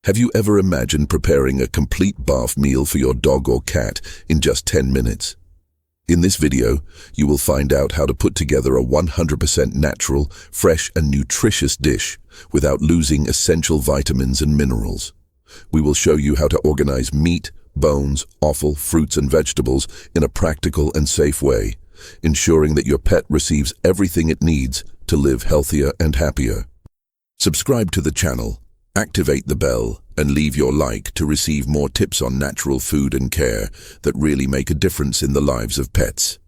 Have you ever imagined preparing a complete BARF meal for your dog or cat in just 10 minutes? In this video, you will find out how to put together a 100% natural, fresh and nutritious dish without losing essential vitamins and minerals. We will show you how to organize meat, bones, offal, fruits and vegetables in a practical and safe way, ensuring that your pet receives everything it needs to live healthier and happier. Subscribe to the channel, activate the bell, and leave your like to receive more tips on natural food and care that really make a difference in the lives of pets.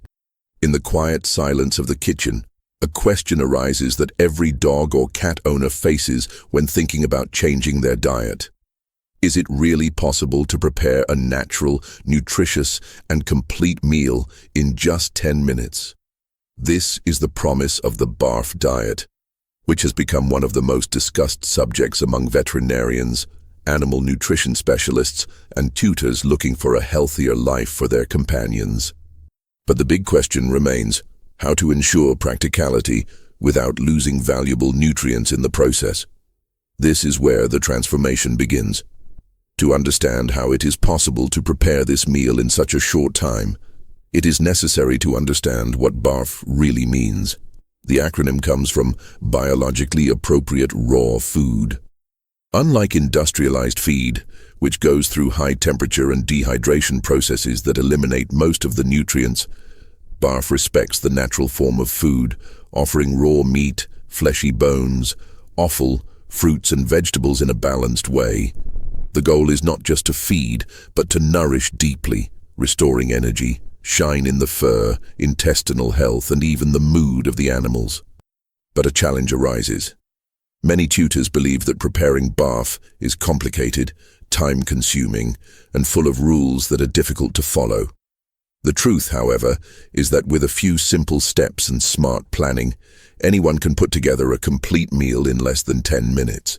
In the quiet silence of the kitchen, a question arises that every dog or cat owner faces when thinking about changing their diet. Is it really possible to prepare a natural, nutritious, and complete meal in just 10 minutes? This is the promise of the BARF diet, which has become one of the most discussed subjects among veterinarians, animal nutrition specialists, and tutors looking for a healthier life for their companions. But the big question remains, how to ensure practicality without losing valuable nutrients in the process. This is where the transformation begins. To understand how it is possible to prepare this meal in such a short time, it is necessary to understand what BARF really means. The acronym comes from biologically appropriate raw food. Unlike industrialized feed, which goes through high temperature and dehydration processes that eliminate most of the nutrients, BARF respects the natural form of food, offering raw meat, fleshy bones, offal, fruits and vegetables in a balanced way. The goal is not just to feed, but to nourish deeply, restoring energy, shine in the fur, intestinal health, and even the mood of the animals. But a challenge arises. Many tutors believe that preparing BARF is complicated, time-consuming, and full of rules that are difficult to follow. The truth, however, is that with a few simple steps and smart planning, anyone can put together a complete meal in less than 10 minutes.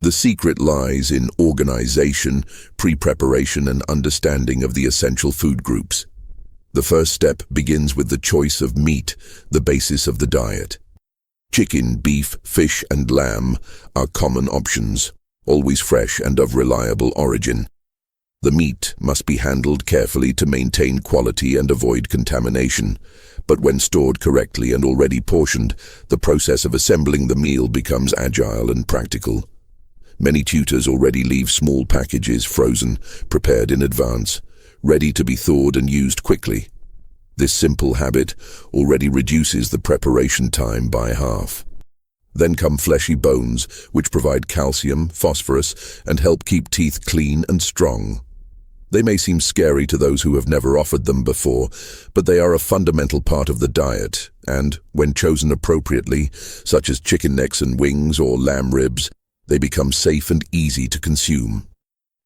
The secret lies in organization, pre-preparation, and understanding of the essential food groups. The first step begins with the choice of meat, the basis of the diet. Chicken, beef, fish, and lamb are common options, always fresh and of reliable origin. The meat must be handled carefully to maintain quality and avoid contamination, but when stored correctly and already portioned, the process of assembling the meal becomes agile and practical. Many tutors already leave small packages frozen, prepared in advance, ready to be thawed and used quickly. This simple habit already reduces the preparation time by half. Then come fleshy bones, which provide calcium, phosphorus, and help keep teeth clean and strong. They may seem scary to those who have never offered them before, but they are a fundamental part of the diet, and, when chosen appropriately, such as chicken necks and wings or lamb ribs, they become safe and easy to consume.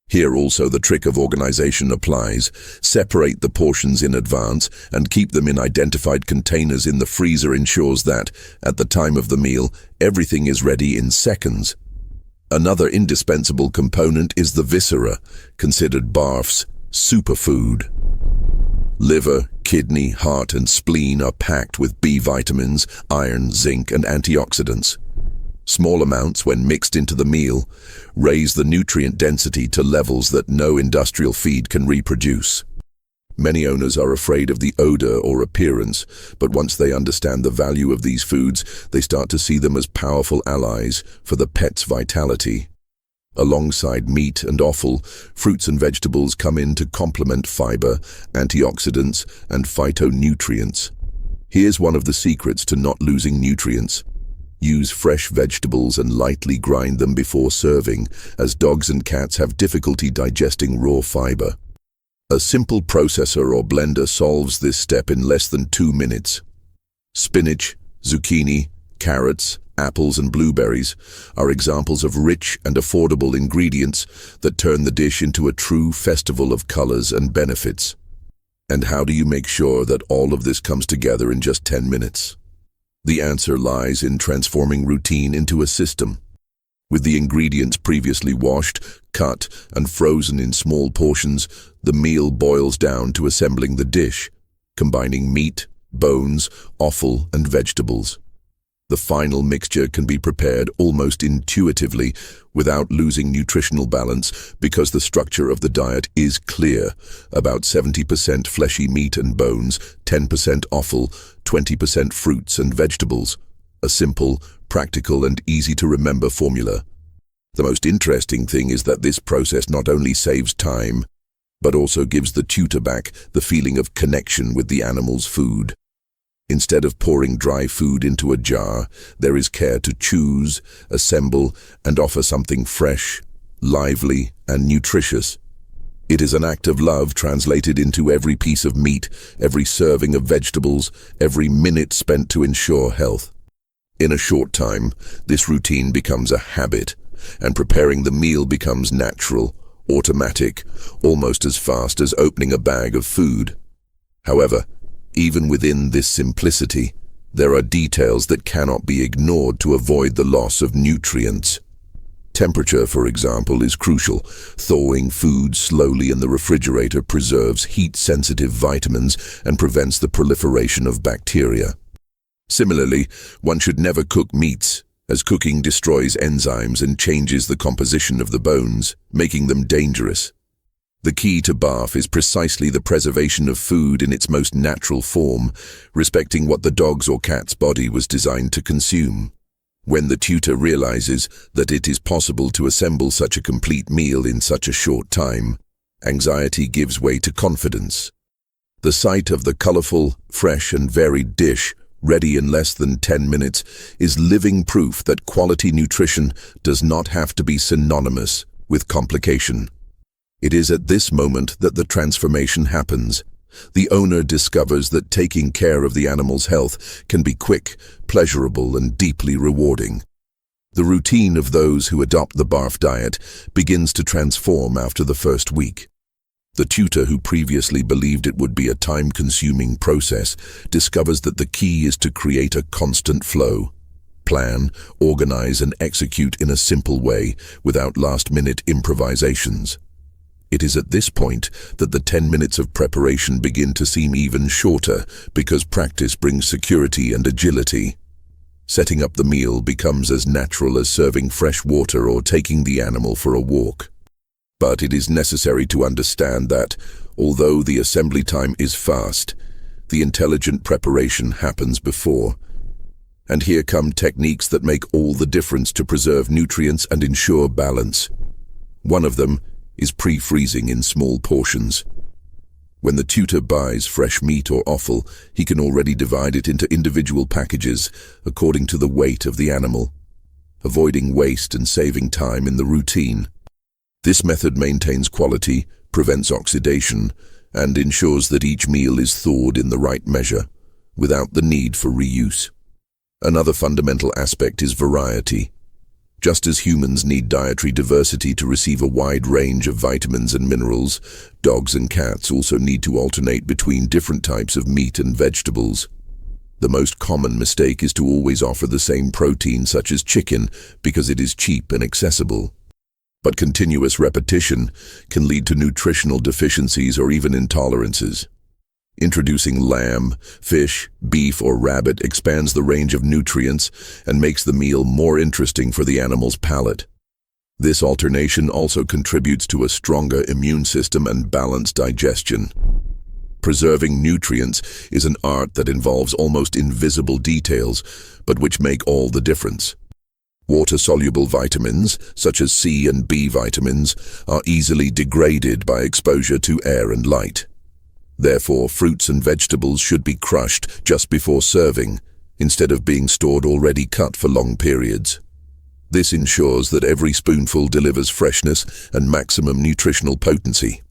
Here also the trick of organization applies. Separate the portions in advance and keep them in identified containers in the freezer ensures that, at the time of the meal, everything is ready in seconds. Another indispensable component is the viscera, considered BARF's superfood. Liver, kidney, heart and spleen are packed with B vitamins, iron, zinc and antioxidants. Small amounts, when mixed into the meal, raise the nutrient density to levels that no industrial feed can reproduce. Many owners are afraid of the odor or appearance, but once they understand the value of these foods, they start to see them as powerful allies for the pet's vitality. Alongside meat and offal, fruits and vegetables come in to complement fiber, antioxidants, and phytonutrients. Here's one of the secrets to not losing nutrients. Use fresh vegetables and lightly grind them before serving, as dogs and cats have difficulty digesting raw fiber. A simple processor or blender solves this step in less than 2 minutes. Spinach, zucchini, carrots, apples and blueberries are examples of rich and affordable ingredients that turn the dish into a true festival of colors and benefits. And how do you make sure that all of this comes together in just 10 minutes? The answer lies in transforming routine into a system. With the ingredients previously washed, cut, and frozen in small portions, the meal boils down to assembling the dish, combining meat, bones, offal, and vegetables. The final mixture can be prepared almost intuitively without losing nutritional balance because the structure of the diet is clear: about 70% fleshy meat and bones, 10% offal, 20% fruits and vegetables. A simple, practical and easy-to-remember formula. The most interesting thing is that this process not only saves time, but also gives the tutor back the feeling of connection with the animal's food. Instead of pouring dry food into a jar, there is care to choose, assemble, and offer something fresh, lively, and nutritious. It is an act of love translated into every piece of meat, every serving of vegetables, every minute spent to ensure health. In a short time, this routine becomes a habit, and preparing the meal becomes natural, automatic, almost as fast as opening a bag of food. However, even within this simplicity, there are details that cannot be ignored to avoid the loss of nutrients. Temperature, for example, is crucial. Thawing food slowly in the refrigerator preserves heat-sensitive vitamins and prevents the proliferation of bacteria. Similarly, one should never cook meats, as cooking destroys enzymes and changes the composition of the bones, making them dangerous. The key to BARF is precisely the preservation of food in its most natural form, respecting what the dog's or cat's body was designed to consume. When the tutor realizes that it is possible to assemble such a complete meal in such a short time, anxiety gives way to confidence. The sight of the colorful, fresh and varied dish, ready in less than 10 minutes, is living proof that quality nutrition does not have to be synonymous with complication. It is at this moment that the transformation happens. The owner discovers that taking care of the animal's health can be quick, pleasurable, and deeply rewarding. The routine of those who adopt the BARF diet begins to transform after the first week. The tutor who previously believed it would be a time-consuming process discovers that the key is to create a constant flow. Plan, organize, and execute in a simple way without last-minute improvisations. It is at this point that the 10 minutes of preparation begin to seem even shorter because practice brings security and agility. Setting up the meal becomes as natural as serving fresh water or taking the animal for a walk. But it is necessary to understand that, although the assembly time is fast, the intelligent preparation happens before. And here come techniques that make all the difference to preserve nutrients and ensure balance. One of them is pre-freezing in small portions. When the tutor buys fresh meat or offal, he can already divide it into individual packages according to the weight of the animal, avoiding waste and saving time in the routine. This method maintains quality, prevents oxidation, and ensures that each meal is thawed in the right measure, without the need for reuse. Another fundamental aspect is variety. Just as humans need dietary diversity to receive a wide range of vitamins and minerals, dogs and cats also need to alternate between different types of meat and vegetables. The most common mistake is to always offer the same protein, such as chicken, because it is cheap and accessible. But continuous repetition can lead to nutritional deficiencies or even intolerances. Introducing lamb, fish, beef, or rabbit expands the range of nutrients and makes the meal more interesting for the animal's palate. This alternation also contributes to a stronger immune system and balanced digestion. Preserving nutrients is an art that involves almost invisible details, but which make all the difference. Water-soluble vitamins, such as C and B vitamins, are easily degraded by exposure to air and light. Therefore, fruits and vegetables should be crushed just before serving, instead of being stored already cut for long periods. This ensures that every spoonful delivers freshness and maximum nutritional potency.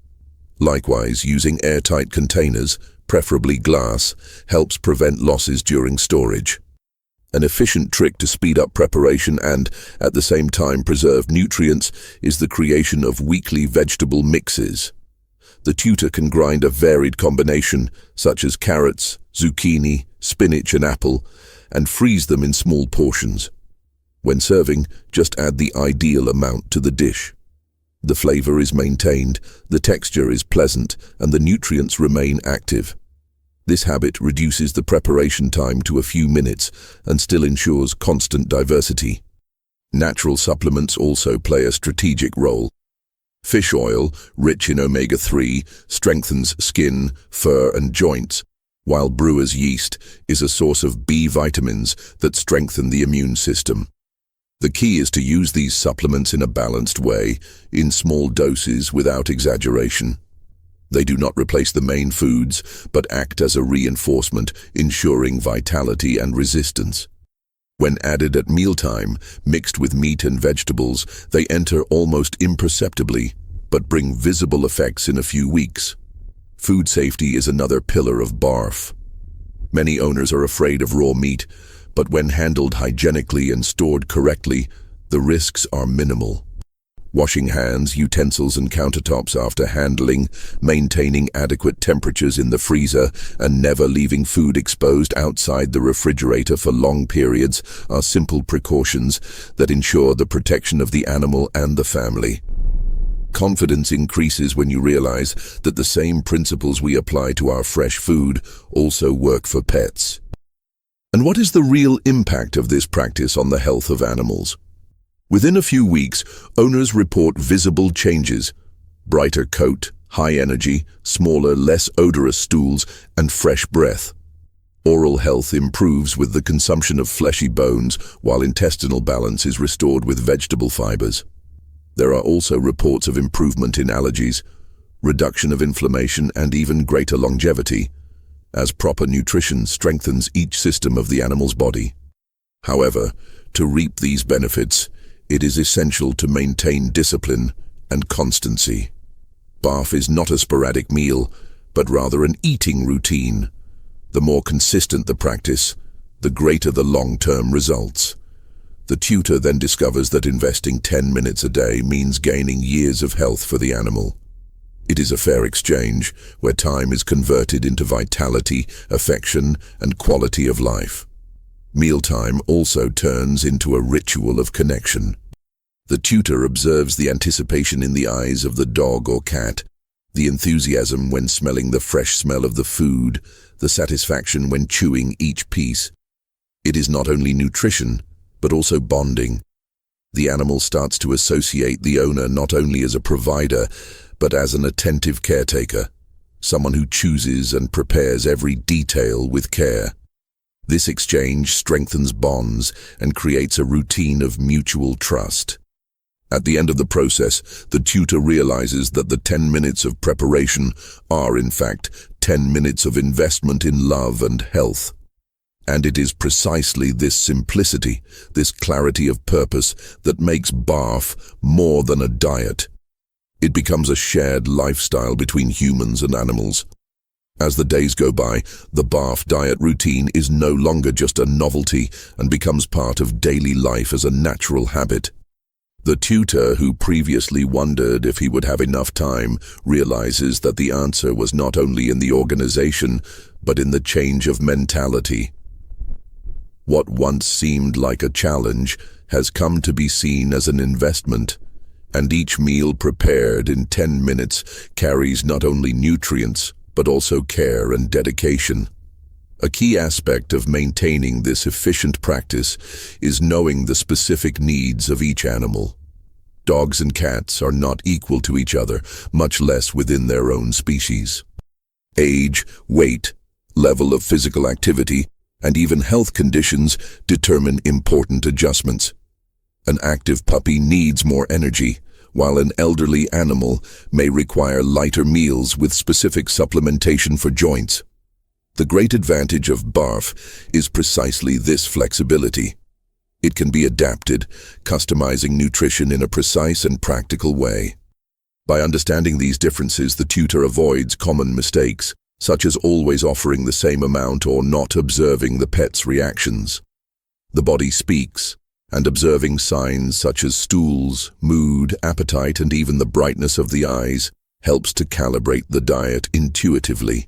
Likewise, using airtight containers, preferably glass, helps prevent losses during storage. An efficient trick to speed up preparation and, at the same time, preserve nutrients is the creation of weekly vegetable mixes. The tutor can grind a varied combination, such as carrots, zucchini, spinach and apple, and freeze them in small portions. When serving, just add the ideal amount to the dish. The flavor is maintained, the texture is pleasant, and the nutrients remain active. This habit reduces the preparation time to a few minutes and still ensures constant diversity. Natural supplements also play a strategic role. Fish oil, rich in omega-3, strengthens skin, fur and joints, while brewer's yeast is a source of B vitamins that strengthen the immune system. The key is to use these supplements in a balanced way, in small doses without exaggeration. They do not replace the main foods, but act as a reinforcement, ensuring vitality and resistance. When added at mealtime, mixed with meat and vegetables, they enter almost imperceptibly, but bring visible effects in a few weeks. Food safety is another pillar of BARF. Many owners are afraid of raw meat, but when handled hygienically and stored correctly, the risks are minimal. Washing hands, utensils and countertops after handling, maintaining adequate temperatures in the freezer, and never leaving food exposed outside the refrigerator for long periods are simple precautions that ensure the protection of the animal and the family. Confidence increases when you realize that the same principles we apply to our fresh food also work for pets. And what is the real impact of this practice on the health of animals? Within a few weeks, owners report visible changes: brighter coat, high energy, smaller, less odorous stools, and fresh breath. Oral health improves with the consumption of fleshy bones, while intestinal balance is restored with vegetable fibers. There are also reports of improvement in allergies, reduction of inflammation, and even greater longevity, as proper nutrition strengthens each system of the animal's body. However, to reap these benefits, it is essential to maintain discipline and constancy. BARF is not a sporadic meal, but rather an eating routine. The more consistent the practice, the greater the long-term results. The tutor then discovers that investing 10 minutes a day means gaining years of health for the animal. It is a fair exchange, where time is converted into vitality, affection, and quality of life. Mealtime also turns into a ritual of connection. The tutor observes the anticipation in the eyes of the dog or cat, the enthusiasm when smelling the fresh smell of the food, the satisfaction when chewing each piece. It is not only nutrition, but also bonding. The animal starts to associate the owner not only as a provider, but as an attentive caretaker, someone who chooses and prepares every detail with care. This exchange strengthens bonds and creates a routine of mutual trust. At the end of the process, the tutor realizes that the 10 minutes of preparation are, in fact, 10 minutes of investment in love and health. And it is precisely this simplicity, this clarity of purpose, that makes BARF more than a diet. It becomes a shared lifestyle between humans and animals. As the days go by, the BARF diet routine is no longer just a novelty and becomes part of daily life as a natural habit. The tutor, who previously wondered if he would have enough time, realizes that the answer was not only in the organization, but in the change of mentality. What once seemed like a challenge has come to be seen as an investment, and each meal prepared in 10 minutes carries not only nutrients, but also care and dedication. A key aspect of maintaining this efficient practice is knowing the specific needs of each animal. Dogs and cats are not equal to each other, much less within their own species. Age, weight, level of physical activity, and even health conditions determine important adjustments. An active puppy needs more energy, while an elderly animal may require lighter meals with specific supplementation for joints. The great advantage of BARF is precisely this flexibility. It can be adapted, customizing nutrition in a precise and practical way. By understanding these differences, the tutor avoids common mistakes, such as always offering the same amount or not observing the pet's reactions. The body speaks, and observing signs such as stools, mood, appetite, and even the brightness of the eyes helps to calibrate the diet intuitively.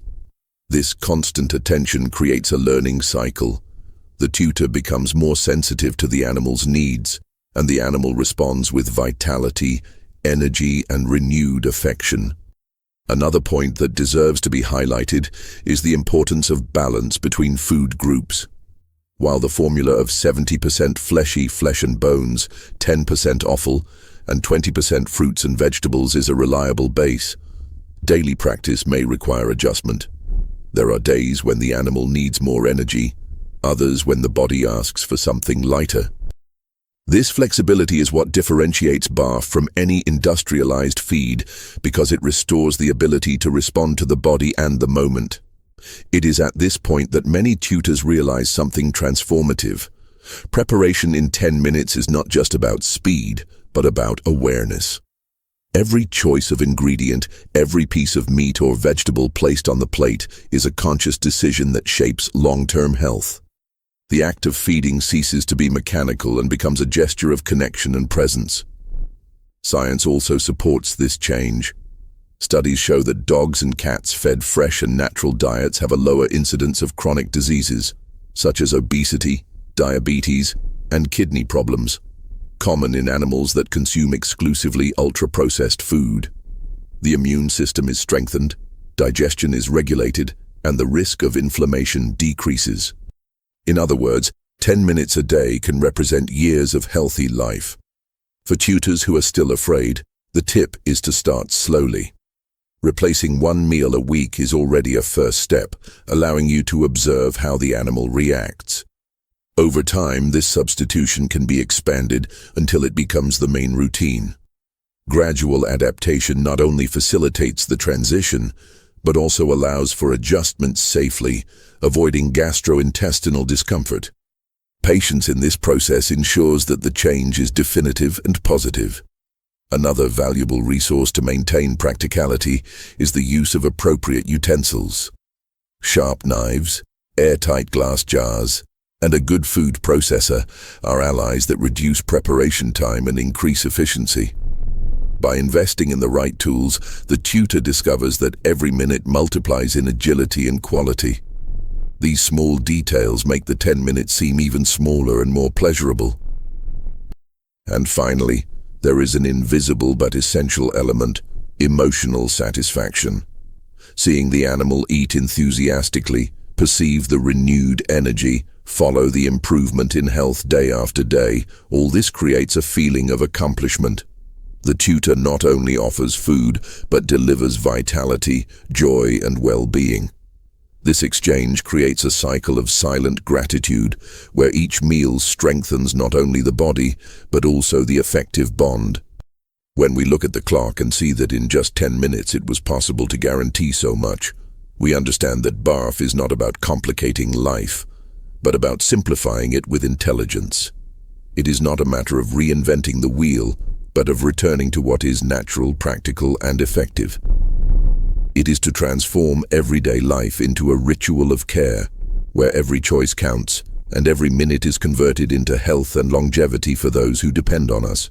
This constant attention creates a learning cycle. The tutor becomes more sensitive to the animal's needs, and the animal responds with vitality, energy, and renewed affection. Another point that deserves to be highlighted is the importance of balance between food groups. While the formula of 70% fleshy flesh and bones, 10% offal, and 20% fruits and vegetables is a reliable base, daily practice may require adjustment. There are days when the animal needs more energy, others when the body asks for something lighter. This flexibility is what differentiates BARF from any industrialized feed because it restores the ability to respond to the body and the moment. It is at this point that many tutors realize something transformative. Preparation in 10 minutes is not just about speed, but about awareness. Every choice of ingredient, every piece of meat or vegetable placed on the plate is a conscious decision that shapes long-term health. The act of feeding ceases to be mechanical and becomes a gesture of connection and presence. Science also supports this change. Studies show that dogs and cats fed fresh and natural diets have a lower incidence of chronic diseases, such as obesity, diabetes, and kidney problems, common in animals that consume exclusively ultra-processed food. The immune system is strengthened, digestion is regulated, and the risk of inflammation decreases. In other words, 10 minutes a day can represent years of healthy life. For tutors who are still afraid, the tip is to start slowly. Replacing one meal a week is already a first step, allowing you to observe how the animal reacts. Over time, this substitution can be expanded until it becomes the main routine. Gradual adaptation not only facilitates the transition, but also allows for adjustments safely, avoiding gastrointestinal discomfort. Patience in this process ensures that the change is definitive and positive. Another valuable resource to maintain practicality is the use of appropriate utensils. Sharp knives, airtight glass jars, and a good food processor are allies that reduce preparation time and increase efficiency. By investing in the right tools, the tutor discovers that every minute multiplies in agility and quality. These small details make the 10 minutes seem even smaller and more pleasurable. And finally, there is an invisible but essential element: emotional satisfaction. Seeing the animal eat enthusiastically, perceive the renewed energy, follow the improvement in health day after day, all this creates a feeling of accomplishment. The tutor not only offers food, but delivers vitality, joy, and well-being. This exchange creates a cycle of silent gratitude, where each meal strengthens not only the body, but also the affective bond. When we look at the clock and see that in just 10 minutes it was possible to guarantee so much, we understand that BARF is not about complicating life, but about simplifying it with intelligence. It is not a matter of reinventing the wheel, but of returning to what is natural, practical, and effective. It is to transform everyday life into a ritual of care, where every choice counts, and every minute is converted into health and longevity for those who depend on us.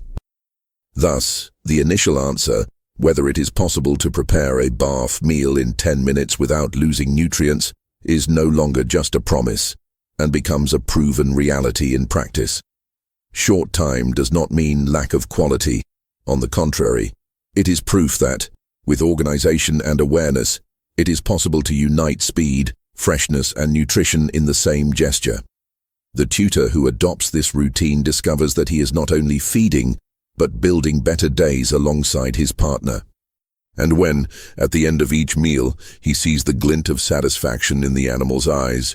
Thus, the initial answer, whether it is possible to prepare a BARF meal in 10 minutes without losing nutrients, is no longer just a promise, and becomes a proven reality in practice. Short time does not mean lack of quality. On the contrary, it is proof that, with organization and awareness, it is possible to unite speed, freshness, and nutrition in the same gesture. The tutor who adopts this routine discovers that he is not only feeding, but building better days alongside his partner. And when, at the end of each meal, he sees the glint of satisfaction in the animal's eyes,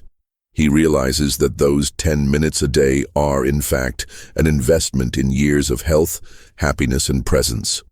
he realizes that those 10 minutes a day are, in fact, an investment in years of health, happiness, and presence.